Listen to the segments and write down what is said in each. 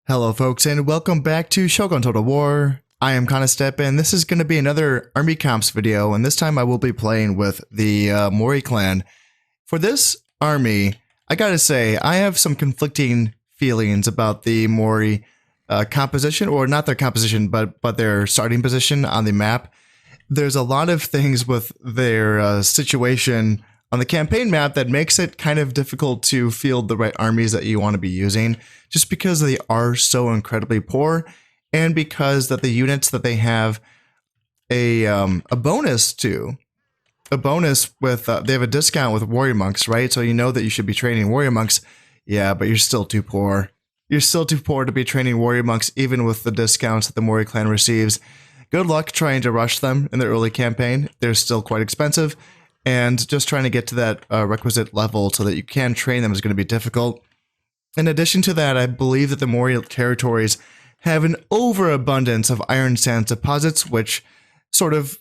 Hello folks and welcome back to Shogun Total War. I am Step and this is going to be another army comps video, and this time I will be playing with the Mori clan. For this army, I gotta say, I have some conflicting feelings about the Mori composition, or not their composition, but their starting position on the map. There's a lot of things with their situation on the campaign map that makes it kind of difficult to field the right armies that you want to be using, just because they are so incredibly poor, and because that the units that they have a bonus to, with they have a discount with warrior monks, right? So you know that you should be training warrior monks. Yeah, but you're still too poor. You're still too poor to be training warrior monks, even with the discounts that the Mori clan receives. Good luck trying to rush them in the early campaign. They're still quite expensive, and just trying to get to that requisite level so that you can train them is going to be difficult. In addition to that, I believe that the Mori territories have an overabundance of iron sands deposits, which sort of,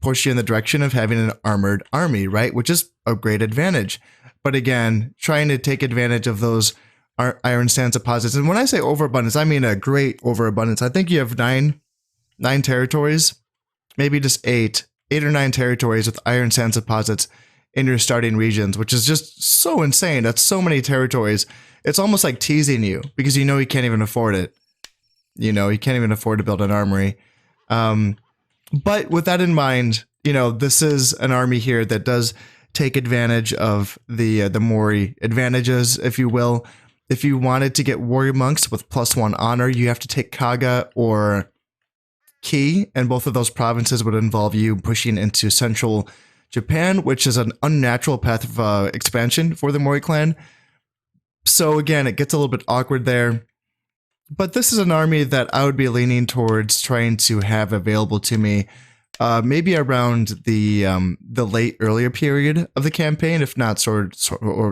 push you in the direction of having an armored army, right? Which is a great advantage. But again, trying to take advantage of those iron sands deposits, and when I say overabundance, I mean a great overabundance. I think you have nine territories, maybe just eight or nine territories with iron sands deposits in your starting regions, which is just so insane. That's so many territories. It's almost like teasing you, because you can't even afford it. You can't even afford to build an armory. But with that in mind, this is an army here that does take advantage of the Mori advantages, if you will. If you wanted to get warrior monks with +1 honor, you have to take Kaga or Ki, and both of those provinces would involve you pushing into central Japan, which is an unnatural path of expansion for the Mori clan. So again, it gets a little bit awkward there. But this is an army that I would be leaning towards trying to have available to me, maybe around the earlier period of the campaign, if not or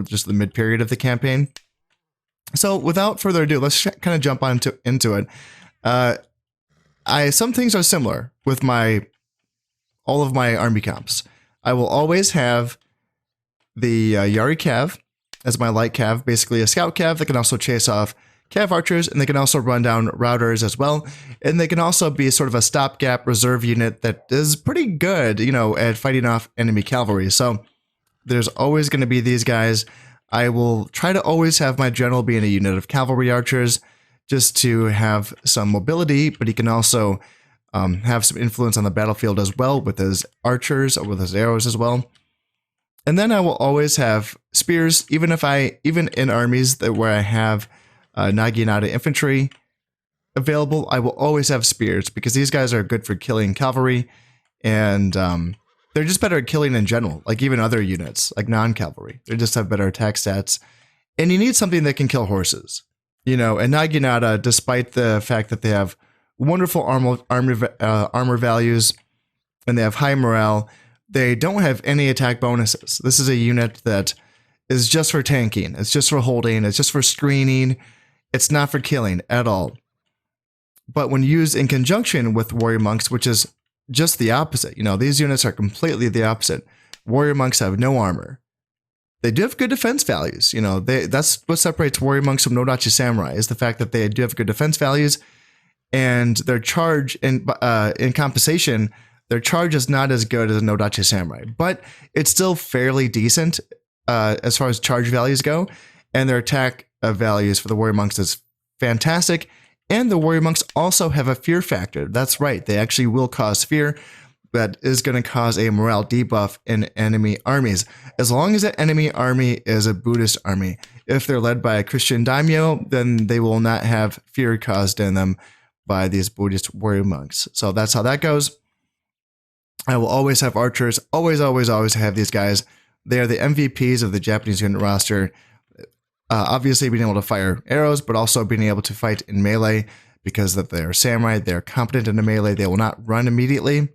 just the mid period of the campaign. So without further ado, let's kind of jump into it. Some things are similar with all of my army comps. I will always have the Yari Cav as my light cav, basically a scout cav that can also chase off cav archers, and they can also run down routers as well. And they can also be sort of a stopgap reserve unit that is pretty good, at fighting off enemy cavalry. So there's always going to be these guys. I will try to always have my general be in a unit of cavalry archers, just to have some mobility, but he can also have some influence on the battlefield as well with his archers or with his arrows as well. And then I will always have spears, even in armies where I have Naginata infantry available, I will always have spears, because these guys are good for killing cavalry, and they're just better at killing in general, like even other units, like non-cavalry. They just have better attack stats. And you need something that can kill horses. And Naginata, despite the fact that they have wonderful armor values and they have high morale, they don't have any attack bonuses. This is a unit that is just for tanking. It's just for holding. It's just for screening. It's not for killing at all. But when used in conjunction with warrior monks, which is just the opposite, these units are completely the opposite. Warrior monks have no armor. They do have good defense values. That's what separates warrior monks from Nodachi samurai, is the fact that they do have good defense values, and their charge in compensation, their charge is not as good as a Nodachi samurai, but it's still fairly decent as far as charge values go, and their attack values for the warrior monks is fantastic. And the warrior monks also have a fear factor. That's right, they actually will cause fear. That is going to cause a morale debuff in enemy armies, as long as that enemy army is a Buddhist army. If they're led by a Christian daimyo, then they will not have fear caused in them by these Buddhist warrior monks. So that's how that goes. I will always have archers, always have these guys. They are the MVPs of the Japanese unit roster. Obviously being able to fire arrows, but also being able to fight in melee, because that they're samurai, they're competent in the melee, they will not run immediately.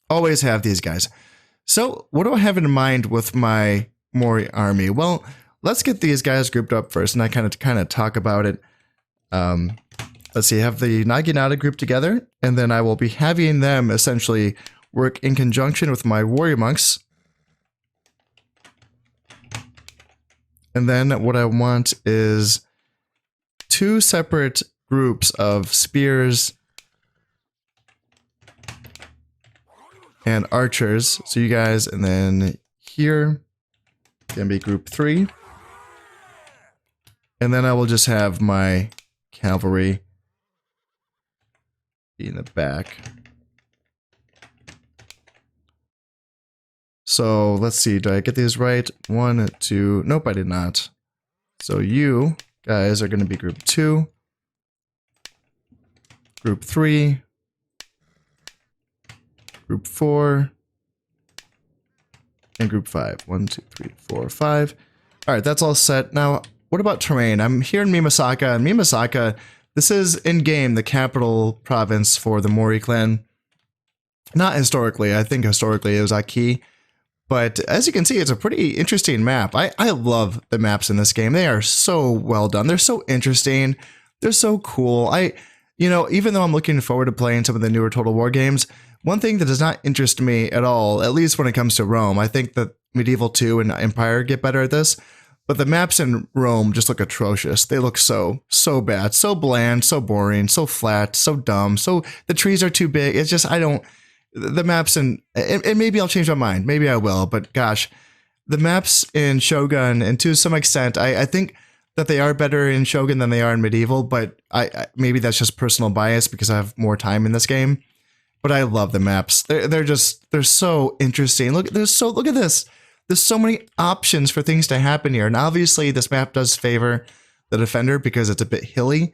Always have these guys. So what do I have in mind with my Mori army? Well, let's get these guys grouped up first, and I kind of talk about it. Let's see, I have the Naginata group together, and then I will be having them essentially work in conjunction with my warrior monks. And then what I want is two separate groups of spears and archers. So you guys, and then here can be group 3. And then I will just have my cavalry be in the back. So let's see, do I get these right? 1, 2, nope, I did not. So you guys are going to be group 2, group 3, group 4, and group 5. 1, 2, 3, 4, 5. All right, that's all set. Now, what about terrain? I'm here in Mimasaka, and Mimasaka, this is in-game the capital province for the Mori clan. Not historically, I think historically it was Aki. But as you can see, it's a pretty interesting map. I love the maps in this game. They are so well done. They're so interesting. They're so cool. You know, even though I'm looking forward to playing some of the newer Total War games, one thing that does not interest me at all, at least when it comes to Rome, I think that Medieval 2 and Empire get better at this, but the maps in Rome just look atrocious. They look so bad, so bland, so boring, so flat, so dumb, so the trees are too big. It's just, the maps and maybe I'll change my mind. Maybe I will, but gosh, the maps in Shogun, and to some extent, I think that they are better in Shogun than they are in Medieval, but maybe that's just personal bias because I have more time in this game. But I love the maps. They're so interesting. Look at this. There's so many options for things to happen here. And obviously this map does favor the defender because it's a bit hilly,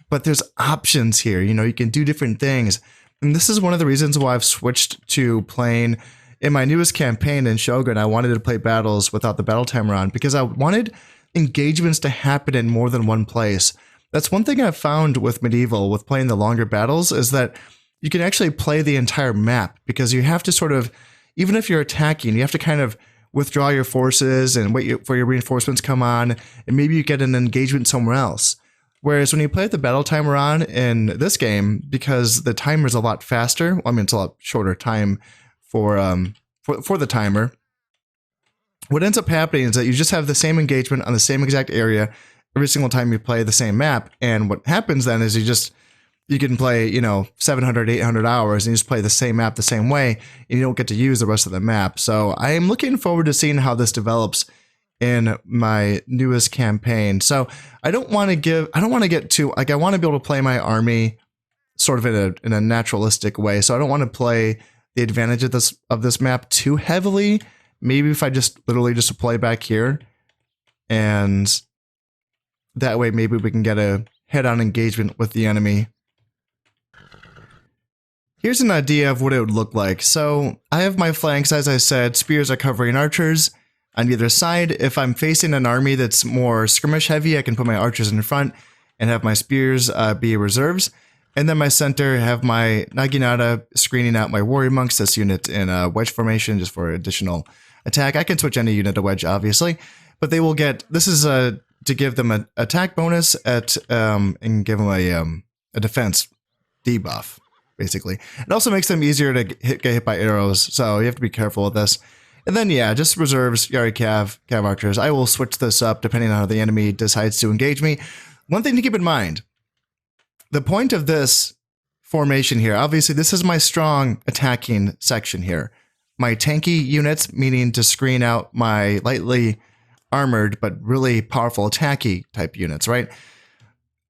but there's options here. You know, you can do different things. And this is one of the reasons why I've switched to playing in my newest campaign in Shogun. I wanted to play battles without the battle timer on because I wanted engagements to happen in more than one place. That's one thing I've found with Medieval, with playing the longer battles, is that you can actually play the entire map because you have to sort of, even if you're attacking, you have to kind of withdraw your forces and wait for your reinforcements to come on, and maybe you get an engagement somewhere else. Whereas when you play the battle timer on in this game, because the timer is a lot faster, I mean, it's a lot shorter time for the timer, what ends up happening is that you just have the same engagement on the same exact area every single time you play the same map. And what happens then is you can play, 700, 800 hours and you just play the same map the same way, and you don't get to use the rest of the map. So I am looking forward to seeing how this develops in my newest campaign. So I want to get too, like, I want to be able to play my army sort of in a naturalistic way. So I don't want to play the advantage of this map too heavily. Maybe if I just literally just play back here, and that way maybe we can get a head-on engagement with the enemy. Here's an idea of what it would look like. So I have my flanks, as I said, spears are covering archers on either side. If I'm facing an army that's more skirmish heavy, I can put my archers in front and have my spears be reserves. And then my center, have my Naginata screening out my warrior monks, this unit in a wedge formation just for additional attack. I can switch any unit to wedge, obviously, but they will get, this is to give them an attack bonus and give them a defense debuff, basically. It also makes them easier to get hit by arrows, so you have to be careful with this. And then, yeah, just reserves, Yari Cav archers. I will switch this up depending on how the enemy decides to engage me. One thing to keep in mind, the point of this formation here, obviously this is my strong attacking section here. My tanky units, meaning to screen out my lightly armored but really powerful attacky type units, right?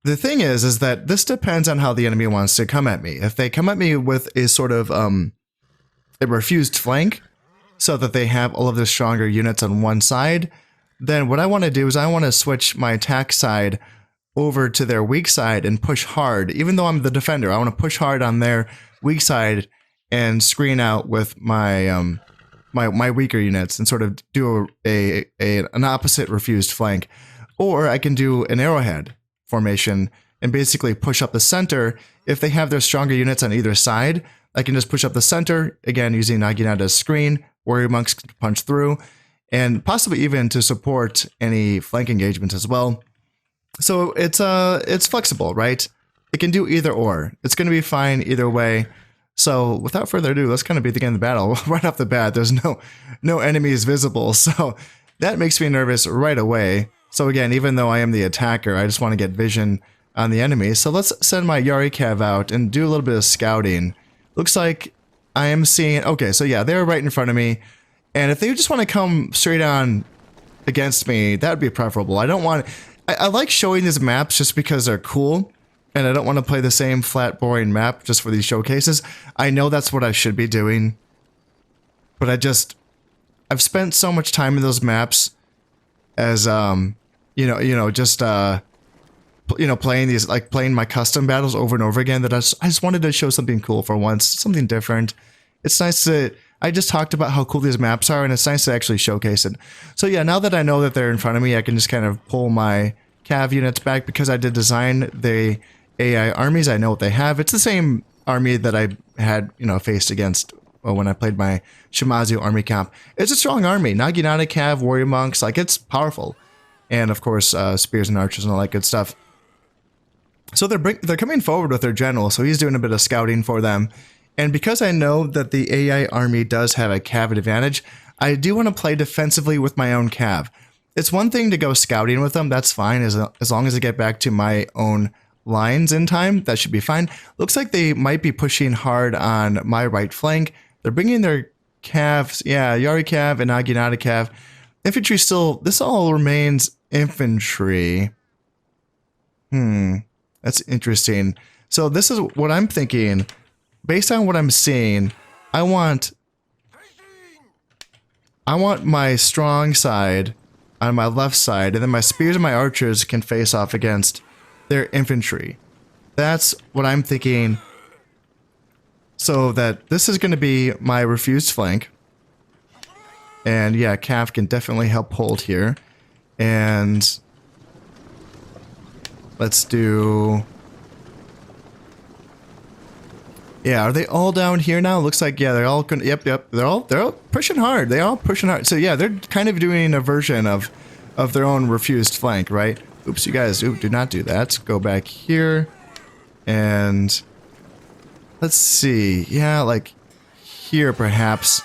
The thing is that this depends on how the enemy wants to come at me. If they come at me with a sort of a refused flank, so that they have all of the stronger units on one side, then what I want to do is I want to switch my attack side over to their weak side and push hard. Even though I'm the defender, I want to push hard on their weak side and screen out with my my weaker units and sort of do an opposite refused flank. Or I can do an arrowhead formation and basically push up the center. If they have their stronger units on either side, I can just push up the center, again using Naginata's screen, warrior monks can punch through, and possibly even to support any flank engagements as well. So it's flexible, right? It can do either or. It's going to be fine either way. So without further ado, let's kind of begin the battle. Right off the bat, there's no enemies visible, so that makes me nervous right away. So again, even though I am the attacker, I just want to get vision on the enemy. So let's send my Yari Cav out and do a little bit of scouting. Looks like I am seeing... Okay, so yeah, they're right in front of me. And if they just want to come straight on against me, that would be preferable. I don't want... I like showing these maps just because they're cool. And I don't want to play the same flat, boring map just for these showcases. I know that's what I should be doing. But I've spent so much time in those maps as, playing these, like playing my custom battles over and over again, that I just wanted to show something cool for once, something different. It's nice to, I just talked about how cool these maps are, and it's nice to actually showcase it. So yeah, now that I know that they're in front of me, I can just kind of pull my Cav units back because I did design the AI armies. I know what they have. It's the same army that I had, faced against when I played my Shimazu army camp. It's a strong army. Naginata Cav, warrior monks, like it's powerful. And of course, spears and archers and all that good stuff. So they're coming forward with their general, so he's doing a bit of scouting for them. And because I know that the AI army does have a Cav advantage, I do want to play defensively with my own Cav. It's one thing to go scouting with them, that's fine, as long as I get back to my own lines in time, that should be fine. Looks like they might be pushing hard on my right flank. They're bringing their Cavs, yeah, Yari Cav and Naginata Cav. Infantry still, this all remains infantry. That's interesting. So this is what I'm thinking. Based on what I'm seeing, I want my strong side on my left side, and then my spears and my archers can face off against their infantry. That's what I'm thinking. So that this is going to be my refused flank. And yeah, Cav can definitely help hold here. And let's do... Yeah, are they all down here now? Looks like, yeah, they're all gonna, yep, they're all pushing hard. They're all pushing hard. So yeah, they're kind of doing a version of their own refused flank, right? Oops, you guys, do not do that. Go back here. And let's see. Yeah, like here perhaps.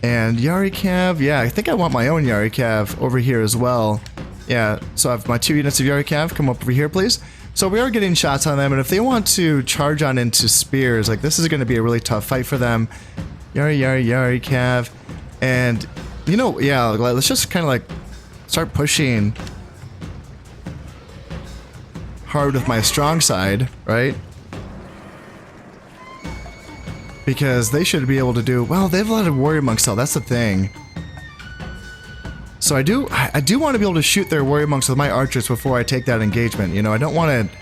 And Yari Cav, yeah, I think I want my own Yari Cav over here as well. Yeah, so I have my 2 units of Yari Cav. Come up over here, please. So we are getting shots on them, and if they want to charge on into spears, like this is going to be a really tough fight for them. Yari Cav. And, yeah, let's just kind of like start pushing hard with my strong side, right? Because they should be able to do, well, they have a lot of warrior monks though, that's the thing. So I do want to be able to shoot their warrior monks with my archers before I take that engagement. I don't want to,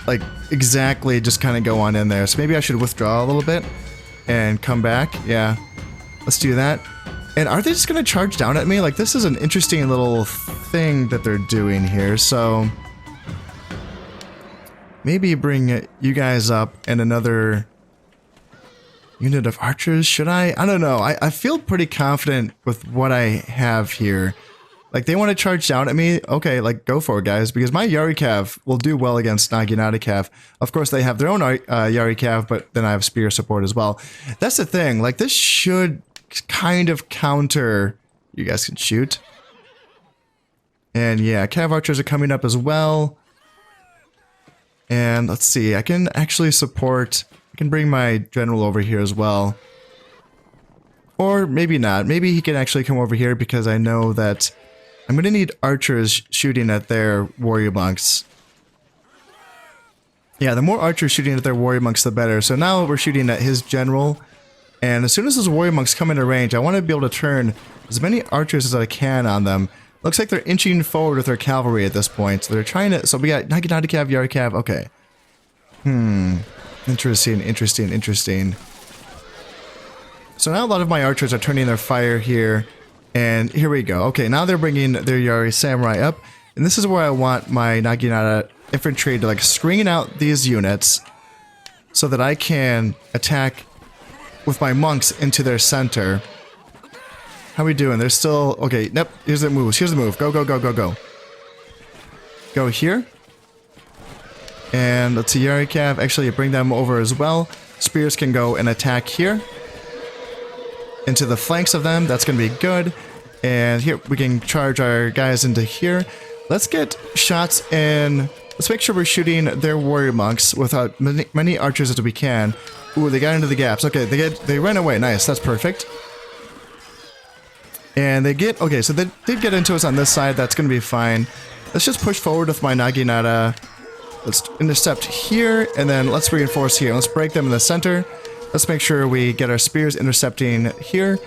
like, exactly just kind of go on in there. So maybe I should withdraw a little bit and come back. Yeah, let's do that. And are they just going to charge down at me? Like, this is an interesting little thing that they're doing here. So maybe bring you guys up and another unit of archers, should I? I don't know. I feel pretty confident with what I have here. Like, they want to charge down at me? Okay, like, go for it, guys. Because my Yari Cav will do well against Naginata Cav. Of course, they have their own Yari Cav, but then I have spear support as well. That's the thing. Like, this should kind of counter... You guys can shoot. And yeah, Cav archers are coming up as well. And let's see. I can actually support... I can bring my general over here as well. Or maybe not. Maybe he can actually come over here because I know that I'm going to need archers shooting at their warrior monks. Yeah, the more archers shooting at their warrior monks, the better. So now we're shooting at his general. And as soon as those warrior monks come into range, I want to be able to turn as many archers as I can on them. Looks like they're inching forward with their cavalry at this point. So they're trying to... So we got Naginata Cav, Yari Cav. Okay. Interesting. So now a lot of my archers are turning their fire here. And here we go. Okay, now they're bringing their Yari Samurai up. And this is where I want my Naginata infantry to like screen out these units so that I can attack with my monks into their center. How we doing? They're still... Okay, nope. Here's the moves. Here's the move. Go. Go here. And let's see, Yari Cav. Actually, bring them over as well. Spears can go and attack here. Into the flanks of them. That's going to be good. And here, we can charge our guys into here. Let's get shots in let's make sure we're shooting their warrior monks with many archers as we can. Ooh, they got into the gaps. Okay, they ran away. Nice, that's perfect. And they get, okay, so they did get into us on this side. That's going to be fine. Let's just push forward with my Naginata. Let's intercept here, and then let's reinforce here. Let's break them in the center. Let's make sure we get our spears intercepting here.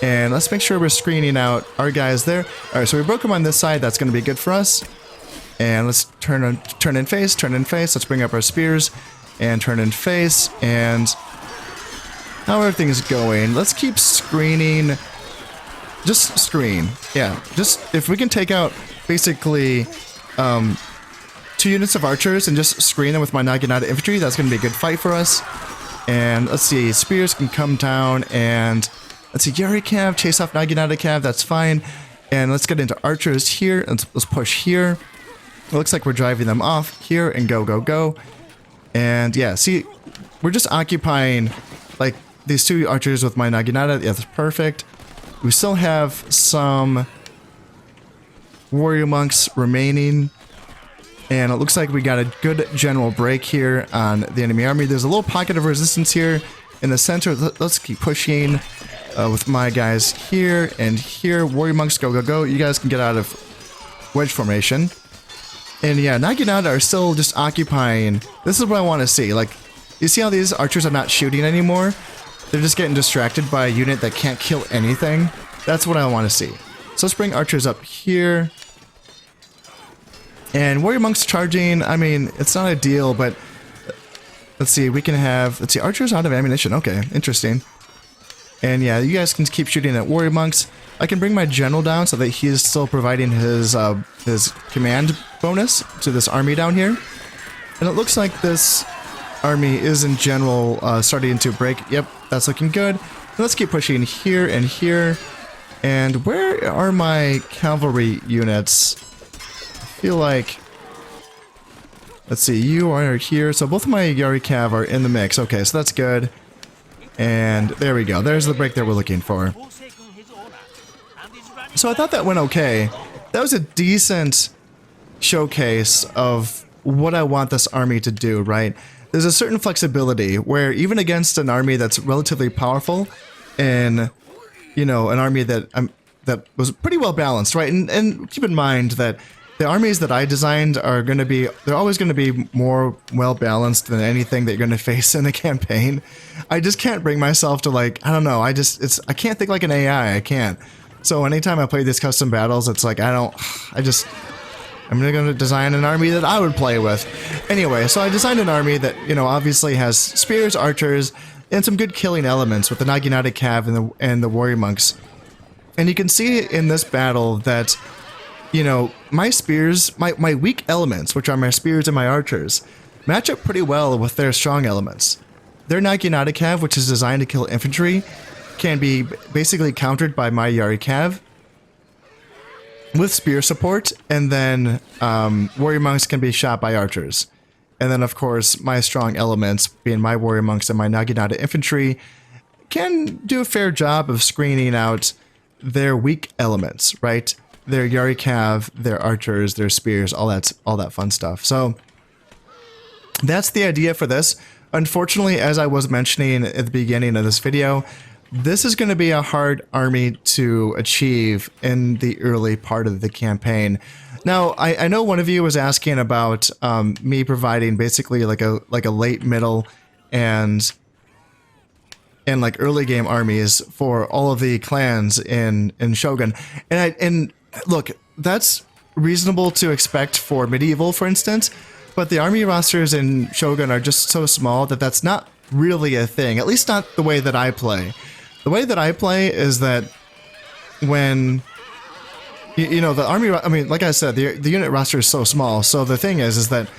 And let's make sure we're screening out our guys there. All right, so we broke them on this side. That's going to be good for us. And let's turn in face, turn in face. Let's bring up our spears and turn in face. And how everything's going. Let's keep screening. Just screen. Yeah, just if we can take out basically 2 units of archers and just screen them with my Naginata infantry, that's going to be a good fight for us. And let's see, spears can come down, and let's see, Yari Cav, chase off Naginata Cav, that's fine. And let's get into archers here, and let's push here. It looks like we're driving them off here, and go, go, go. And yeah, see, we're just occupying like these 2 archers with my Naginata. Yeah, that's perfect. We still have some warrior monks remaining. And it looks like we got a good general break here on the enemy army. There's a little pocket of resistance here in the center. Let's keep pushing with my guys here and here. Warrior monks, go, go, go. You guys can get out of wedge formation. And yeah, Naginata are still just occupying. This is what I want to see. Like, you see how these archers are not shooting anymore? They're just getting distracted by a unit that can't kill anything. That's what I want to see. So let's bring archers up here. And warrior monks charging, I mean, it's not ideal, but let's see, we can have, let's see, archers out of ammunition. Okay, interesting. And yeah, you guys can keep shooting at warrior monks. I can bring my general down so that he is still providing his command bonus to this army down here. And it looks like this army is in general starting to break. Yep, that's looking good. And let's keep pushing here and here. And where are my cavalry units? I feel like, let's see, you are here. So both of my Yari Cav are in the mix. Okay, so that's good. And there we go. There's the break that we're looking for. So I thought that went okay. That was a decent showcase of what I want this army to do, right? There's a certain flexibility where even against an army that's relatively powerful and, you know, an army that that was pretty well balanced, right? And keep in mind that the armies that I designed are going to be, they're always going to be more well balanced than anything that you're going to face in a campaign. I just can't bring myself to, like, I don't know, I can't think like an AI, I can't. So anytime I play these custom battles, it's like, I'm going to design an army that I would play with. Anyway, so I designed an army that, you know, obviously has spears, archers, and some good killing elements with the Naginata Cav and the warrior monks. And you can see in this battle that, you know, my spears, my weak elements, which are my spears and my archers, match up pretty well with their strong elements. Their Naginata Cav, which is designed to kill infantry, can be basically countered by my Yari Cav with spear support, and then warrior monks can be shot by archers. And then, of course, my strong elements, being my warrior monks and my Naginata infantry, can do a fair job of screening out their weak elements, right? Their Yari Cav, their archers, their spears, all that fun stuff. So that's the idea for this. Unfortunately, as I was mentioning at the beginning of this video, this is going to be a hard army to achieve in the early part of the campaign. Now, I know one of you was asking about me providing basically like a late, middle, and like early game armies for all of the clans in Shogun, and look, that's reasonable to expect for medieval, for instance, but the army rosters in Shogun are just so small that that's not really a thing, at least not the way that I play. The way that I play is that when, you know, the army, I mean, like I said, the unit roster is so small, so the thing is that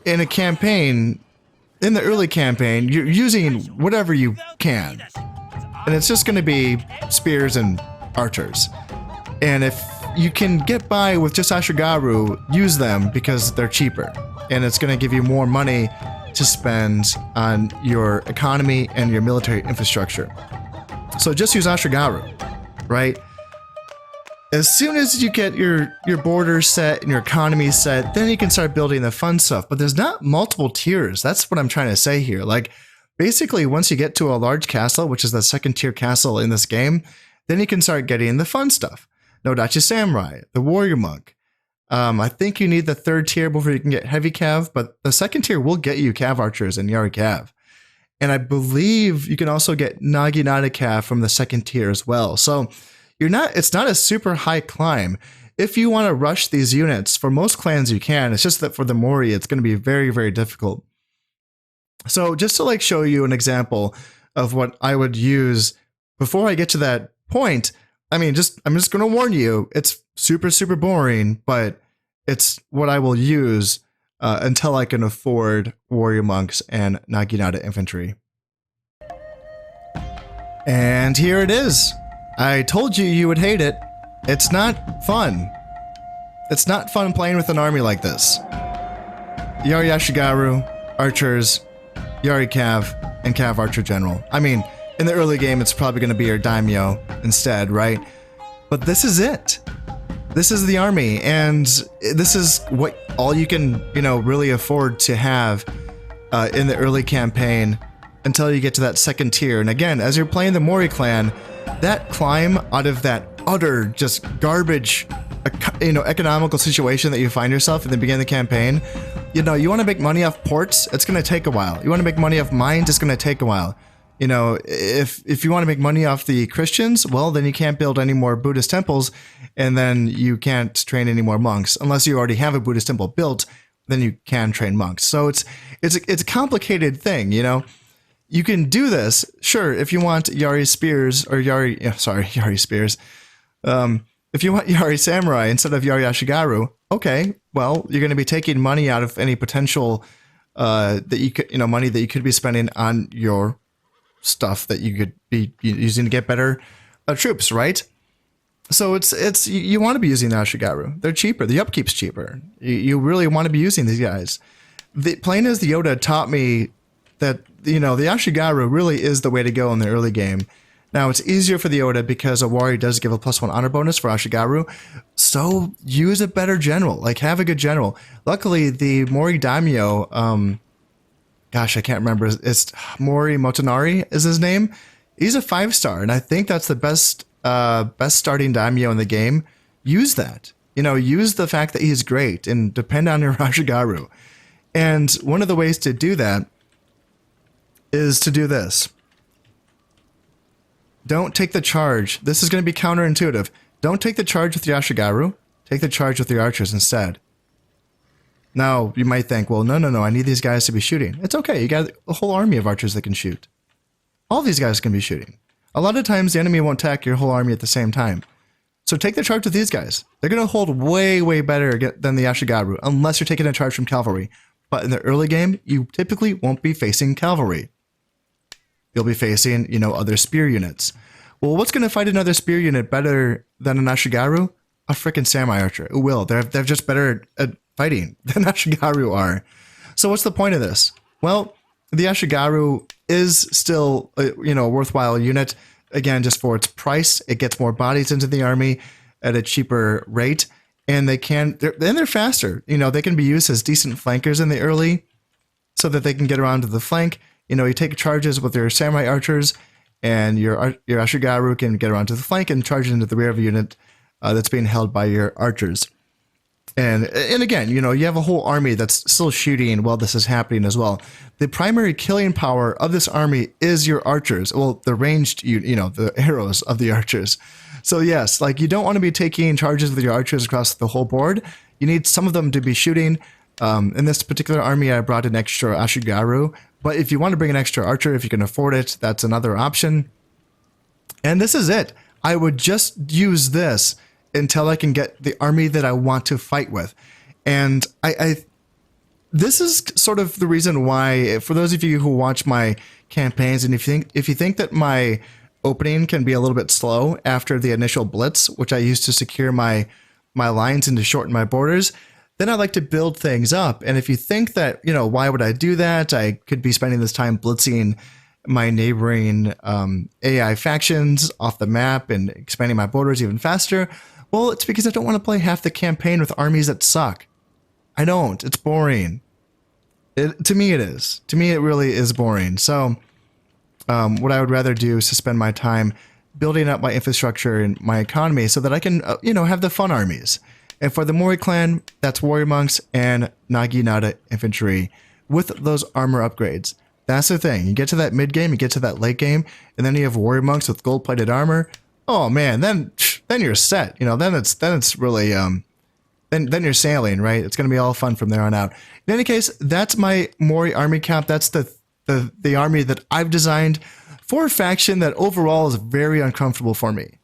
in a campaign, in the early campaign, you're using whatever you can, and it's just going to be spears and archers. And if you can get by with just Ashigaru, use them because they're cheaper, and it's going to give you more money to spend on your economy and your military infrastructure. So just use Ashigaru, right? as soon as you get your borders set and your economy set, then you can start building the fun stuff. But there's not multiple tiers. That's what I'm trying to say here. Like, basically, once you get to a large castle, which is the second tier castle in this game, then you can start getting the fun stuff. Nodachi Samurai, the Warrior Monk. I think you need the third tier before you can get Heavy Cav, but the second tier will get you Cav Archers and Yari Cav. And I believe you can also get Naginata Cav from the second tier as well. So it's not a super high climb. If you want to rush these units, for most clans you can. It's just that for the Mori, it's going to be very, very difficult. So just to like show you an example of what I would use before I get to that point, I'm just going to warn you, it's super, super boring, but it's what I will use until I can afford Warrior Monks and Naginata Infantry. And here it is. I told you you would hate it. It's not fun. It's not fun playing with an army like this. Yari Ashigaru, Archers, Yari Cav, and Cav Archer General. I mean, in the early game, it's probably going to be your Daimyo instead, right? But this is it. This is the army, and this is what all you can, really afford to have in the early campaign until you get to that second tier. And again, as you're playing the Mori clan, that climb out of that utter just garbage, economical situation that you find yourself in the beginning of the campaign, you want to make money off ports, it's going to take a while. You want to make money off mines, it's going to take a while. If you want to make money off the Christians, well, then you can't build any more Buddhist temples, and then you can't train any more monks. Unless you already have a Buddhist temple built, then you can train monks. So it's a complicated thing, You can do this, sure, if you want Yari Spears, or Yari Spears. If you want Yari Samurai instead of Yari Ashigaru, okay, well, you're going to be taking money out of any potential money that you could be spending on your stuff that you could be using to get better troops, right? So you want to be using the Ashigaru. They're cheaper. The upkeep's cheaper. You really want to be using these guys. Playing as the Yoda taught me that the Ashigaru really is the way to go in the early game. Now, it's easier for the Yoda because a warrior does give a +1 honor bonus for Ashigaru, so use a better general. Like, have a good general. Luckily, the Mori Daimyo, gosh, I can't remember, it's Mori Motonari is his name. He's a 5-star, and I think that's the best starting Daimyo in the game. Use that. Use the fact that he's great, and depend on your Ashigaru. And one of the ways to do that is to do this. Don't take the charge. This is going to be counterintuitive. Don't take the charge with your Ashigaru. Take the charge with your archers instead. Now, you might think, well, no, I need these guys to be shooting. It's okay. You got a whole army of archers that can shoot. All these guys can be shooting. A lot of times, the enemy won't attack your whole army at the same time. So take the charge with these guys. They're going to hold way, way better than the Ashigaru, unless you're taking a charge from cavalry. But in the early game, you typically won't be facing cavalry. You'll be facing, other spear units. Well, what's going to fight another spear unit better than an Ashigaru? A freaking samurai archer. It will. They're just better at fighting than Ashigaru are. So what's the point of this? Well, the Ashigaru is still, a worthwhile unit. Again, just for its price, it gets more bodies into the army at a cheaper rate, and they're faster. They can be used as decent flankers in the early, so that they can get around to the flank. You take charges with your samurai archers, and your Ashigaru can get around to the flank and charge into the rear of a unit that's being held by your archers. And again, you have a whole army that's still shooting while this is happening as well. The primary killing power of this army is your archers. Well, the ranged, the arrows of the archers. So yes, you don't want to be taking charges with your archers across the whole board. You need some of them to be shooting. In this particular army, I brought an extra Ashigaru. But if you want to bring an extra archer, if you can afford it, that's another option. And this is it. I would just use this until I can get the army that I want to fight with. And this is sort of the reason why, for those of you who watch my campaigns, and if you think that my opening can be a little bit slow after the initial blitz, which I use to secure my lines and to shorten my borders, then I like to build things up. And if you think that, why would I do that? I could be spending this time blitzing my neighboring AI factions off the map and expanding my borders even faster. Well, it's because I don't want to play half the campaign with armies that suck. I don't. It's boring. To me, it is. To me, it really is boring. So, what I would rather do is to spend my time building up my infrastructure and my economy so that I can, have the fun armies. And for the Mori clan, that's warrior monks and Naginata infantry with those armor upgrades. That's the thing. You get to that mid game, you get to that late game, and then you have warrior monks with gold-plated armor. Oh man, then you're set. Then it's really then you're sailing, right? It's gonna be all fun from there on out. In any case, that's my Mori army camp. That's the army that I've designed for a faction that overall is very uncomfortable for me.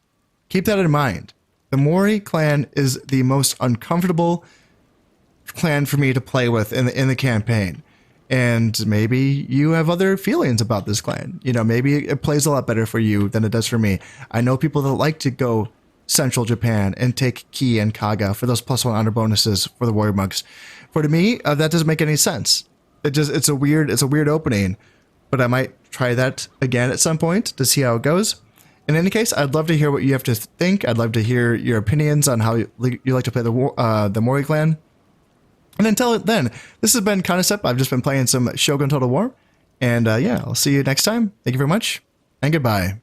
Keep that in mind. The Mori clan is the most uncomfortable clan for me to play with in the campaign. And maybe you have other feelings about this clan. Maybe it plays a lot better for you than it does for me. I know people that like to go Central Japan and take Ki and Kaga for those +1 honor bonuses for the warrior monks. For me, that doesn't make any sense. It's a weird opening, but I might try that again at some point to see how it goes. In any case, I'd love to hear what you have to think. I'd love to hear your opinions on how you like to play the Mori clan. And until then, this has been Concept. I've just been playing some Shogun Total War. And yeah, I'll see you next time. Thank you very much, and goodbye.